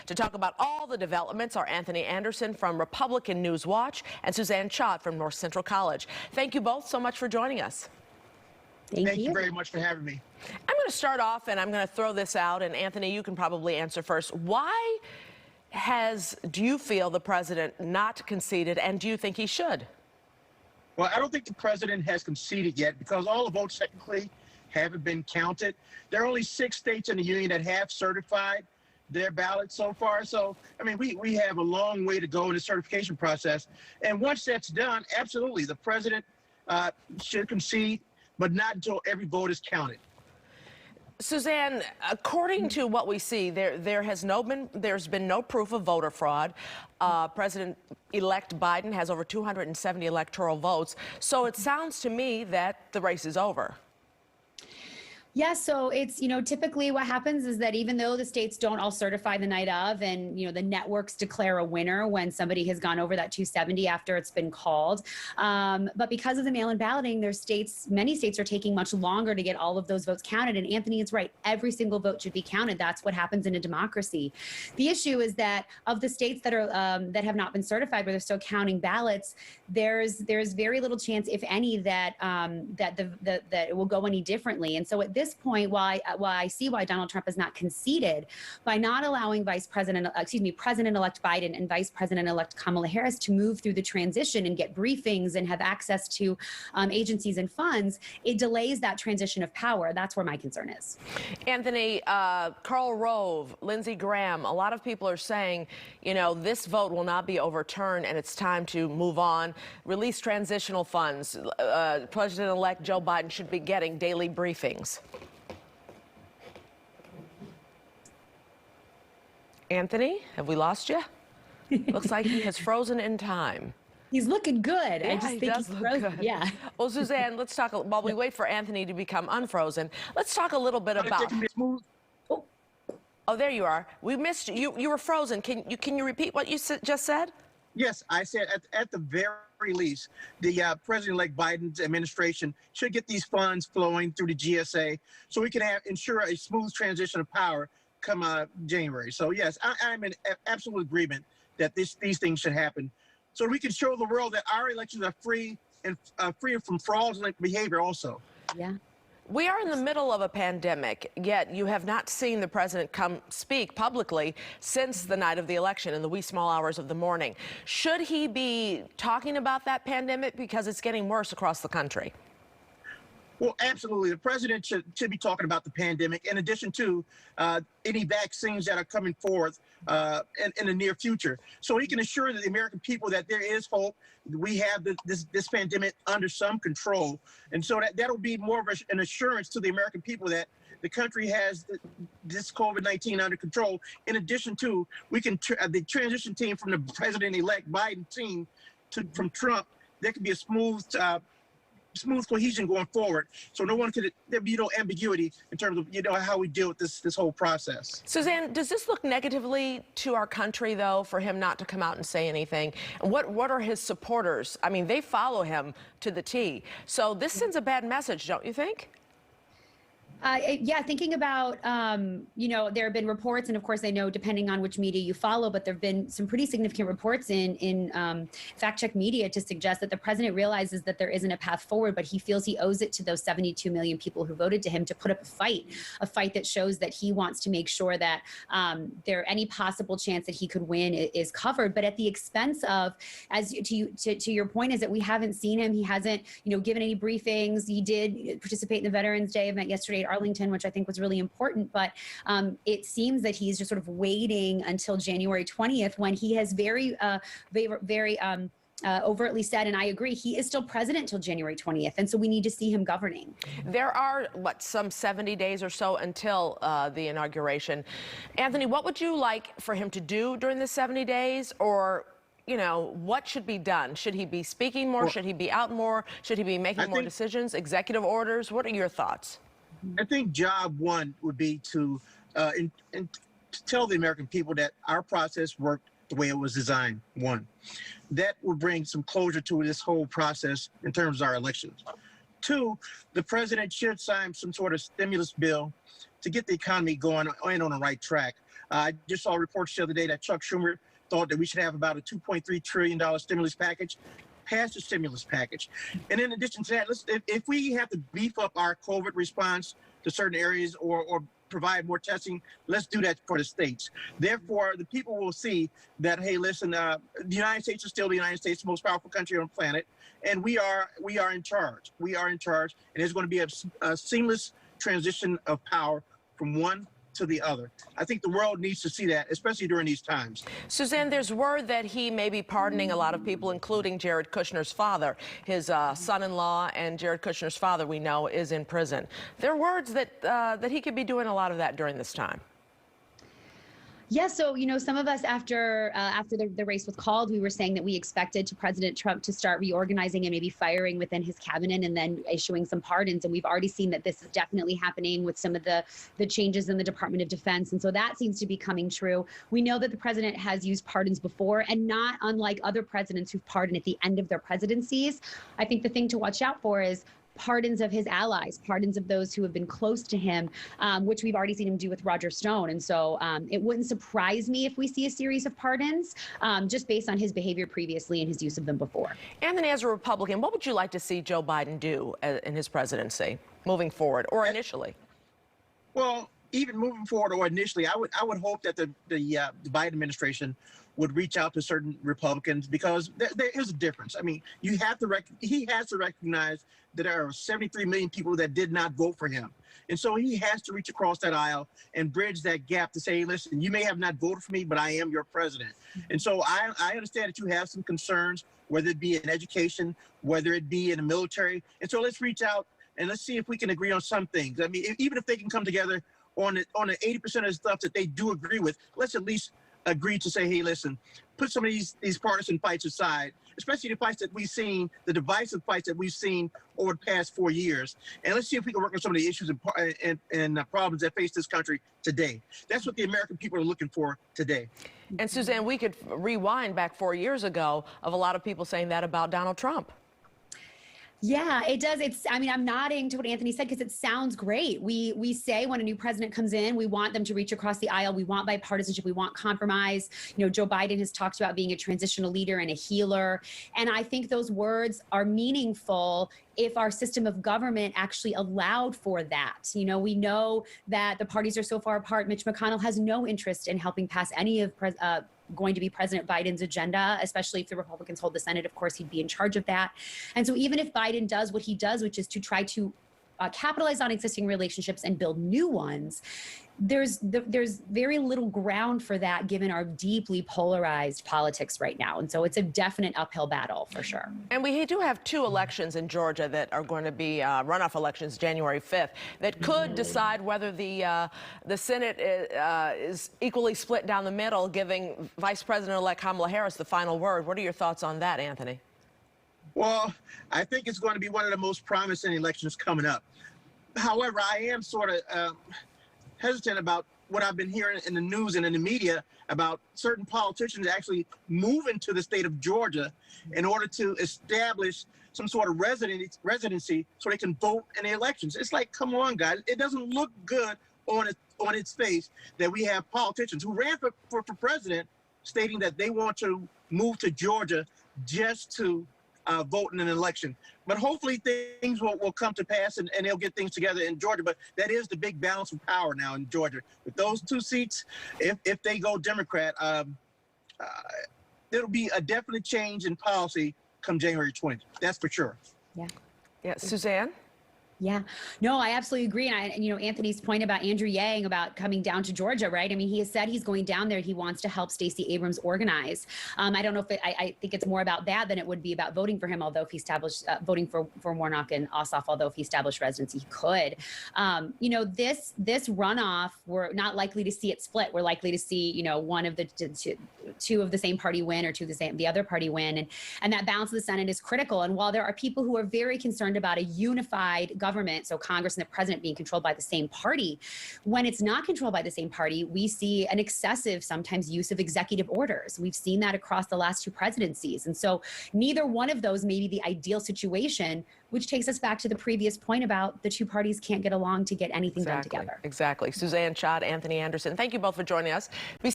To talk about all the developments are Anthony Anderson from Republican News Watch and Suzanne Schott from North Central College. Thank you both so much for joining us. Thank you very much for having me. I'm going to start off and I'm going to throw this out, and Anthony, you can probably answer first. Why do you feel the president not conceded, and do you think he should? Well, I don't think the president has conceded yet because all the votes technically haven't been counted. There are only 6 states in the union that have certified their ballots so far. So, I mean, we have a long way to go in the certification process. And once that's done, absolutely, the president should concede, but not until every vote is counted. Suzanne, according to what we see, there's been no proof of voter fraud. President-elect Biden has over 270 electoral votes. So it sounds to me that the race is over. Yeah, so it's, typically what happens is that even though the states don't all certify the night of, and, the networks declare a winner when somebody has gone over that 270 after it's been called. But because of the mail-in balloting, many states are taking much longer to get all of those votes counted. And Anthony is right. Every single vote should be counted. That's what happens in a democracy. The issue is that of the states that are that have not been certified, but they're still counting ballots, there's very little chance, if any, that that it will go any differently. And so at this point, why I see why Donald Trump has not conceded by not allowing President-elect Biden and Vice President-elect Kamala Harris to move through the transition and get briefings and have access to agencies and funds, it delays that transition of power. That's where my concern is. Anthony, Karl Rove, Lindsey Graham, a lot of people are saying, this vote will not be overturned and it's time to move on. Release transitional funds. President-elect Joe Biden should be getting daily briefings. Anthony, have we lost you? Looks like he has frozen in time. He's looking good. Yeah, I just think he's frozen. Good. Yeah. Well, Suzanne, let's talk, while we wait for Anthony to become unfrozen, let's talk a little bit about... Oh, there you are. We missed you. You were frozen. Can you repeat what you just said? Yes, I said at the very least, the President-elect Biden's administration should get these funds flowing through the GSA so we can ensure a smooth transition of power come January. So yes, I'm in absolute agreement that these things should happen, so we can show the world that our elections are free and free from fraudulent behavior. Also, yeah. We are in the middle of a pandemic, yet you have not seen the president come speak publicly since the night of the election in the wee small hours of the morning. Should he be talking about that pandemic because it's getting worse across the country? Well, absolutely. The president should be talking about the pandemic, in addition to any vaccines that are coming forth in the near future, so he can assure the American people that there is hope. We have this pandemic under some control, and so that'll be more of an assurance to the American people that the country has this COVID-19 under control. In addition to, we can the transition team from the President-elect Biden team from Trump, there could be a smooth cohesion going forward, so there'd be no ambiguity in terms of how we deal with this whole process. Suzanne, does this look negatively to our country, though, for him not to come out and say anything? And what are his supporters? I mean, they follow him to the T. So this sends a bad message, don't you think? Yeah, thinking about, there have been reports, and of course I know depending on which media you follow, but there have been some pretty significant reports in fact-check media to suggest that the president realizes that there isn't a path forward, but he feels he owes it to those 72 million people who voted to him to put up a fight that shows that he wants to make sure that any possible chance that he could win is covered, but at the expense of, as to your point, is that we haven't seen him. He hasn't, given any briefings. He did participate in the Veterans Day event yesterday at Arlington, which I think was really important, but it seems that he's just sort of waiting until January 20th when he has very overtly said, and I agree, he is still president till January 20th, and so we need to see him governing. There are, some 70 days or so until the inauguration. Anthony, what would you like for him to do during the 70 days, or what should be done? Should he be speaking more? Should he be out more? Should he be making more decisions, executive orders? What are your thoughts? I think job one would be to tell the American people that our process worked the way it was designed. One, that will bring some closure to this whole process in terms of our elections. Two, the president should sign some sort of stimulus bill to get the economy going and on the right track. I just saw reports the other day that Chuck Schumer thought that we should have about a $2.3 trillion stimulus package. Pass the stimulus package. And in addition to that, if we have to beef up our COVID response to certain areas or provide more testing, let's do that for the states. Therefore, the people will see that, hey, listen, the United States is still the United States, the most powerful country on the planet, and we are in charge. We are in charge, and there's going to be a seamless transition of power from one to the other. I think the world needs to see that, especially during these times. Suzanne, there's word that he may be pardoning a lot of people, including Jared Kushner's father. His son-in-law and Jared Kushner's father, we know, is in prison. There are words that that he could be doing a lot of that during this time. Yeah, so, some of us after the race was called, we were saying that we expected President Trump to start reorganizing and maybe firing within his cabinet and then issuing some pardons. And we've already seen that this is definitely happening with some of the changes in the Department of Defense. And so that seems to be coming true. We know that the president has used pardons before, and not unlike other presidents who've pardoned at the end of their presidencies. I think the thing to watch out for is pardons of his allies, pardons of those who have been close to him, which we've already seen him do with Roger Stone. And so it wouldn't surprise me if we see a series of pardons just based on his behavior previously and his use of them before. Anthony, as a Republican, what would you like to see Joe Biden do in his presidency moving forward or initially? Well, even moving forward or initially, I would hope that the Biden administration would reach out to certain Republicans, because there is a difference. I mean, he has to recognize that there are 73 million people that did not vote for him. And so he has to reach across that aisle and bridge that gap to say, listen, you may have not voted for me, but I am your president. And so I understand that you have some concerns, whether it be in education, whether it be in the military. And so let's reach out and let's see if we can agree on some things. I mean, even if they can come together on the 80% of the stuff that they do agree with, let's at least agree to say, hey, listen, put some of these partisan fights aside, especially the fights that we've seen, the divisive fights that we've seen over the past 4 years. And let's see if we can work on some of the issues and problems that face this country today. That's what the American people are looking for today. And Suzanne, we could rewind back 4 years ago of a lot of people saying that about Donald Trump. Yeah, it does. I'm nodding to what Anthony said because it sounds great. We say when a new president comes in, we want them to reach across the aisle. We want bipartisanship. We want compromise. Joe Biden has talked about being a transitional leader and a healer. And I think those words are meaningful if our system of government actually allowed for that. We know that the parties are so far apart. Mitch McConnell has no interest in helping pass any of going to be President Biden's agenda, especially if the Republicans hold the Senate. Of course, he'd be in charge of that. And so even if Biden does what he does, which is to try to capitalize on existing relationships and build new ones, there's very little ground for that given our deeply polarized politics right now. And so it's a definite uphill battle for sure. And we do have 2 elections in Georgia that are going to be runoff elections January 5th that could decide whether the Senate is equally split down the middle, giving Vice President-elect Kamala Harris the final word. What are your thoughts on that, Anthony? Well, I think it's going to be one of the most promising elections coming up. However, I am sort of hesitant about what I've been hearing in the news and in the media about certain politicians actually moving to the state of Georgia in order to establish some sort of residency so they can vote in the elections. It's like, come on, guys. It doesn't look good on its face that we have politicians who ran for president stating that they want to move to Georgia just to vote in an election. But hopefully things will come to pass and they'll get things together in Georgia. But that is the big balance of power now in Georgia. With those 2 seats, if they go Democrat, there'll be a definite change in policy come January 20th. That's for sure. Yeah, Suzanne? Yeah, no, I absolutely agree. And Anthony's point about Andrew Yang about coming down to Georgia, right? I mean, he has said he's going down there. He wants to help Stacey Abrams organize. I don't know if I think it's more about that than it would be about voting for him, although if he established voting for Warnock and Ossoff, although if he established residency, he could. This runoff, we're not likely to see it split. We're likely to see, one of the 2 of the same party win or 2 of the other party win. And that balance of the Senate is critical. And while there are people who are very concerned about a unified government, so Congress and the president being controlled by the same party. When it's not controlled by the same party, we see an excessive, sometimes, use of executive orders. We've seen that across the last two presidencies. And so neither one of those may be the ideal situation, which takes us back to the previous point about the two parties can't get along to get anything done together. Exactly. Suzanne Schott, Anthony Anderson, thank you both for joining us.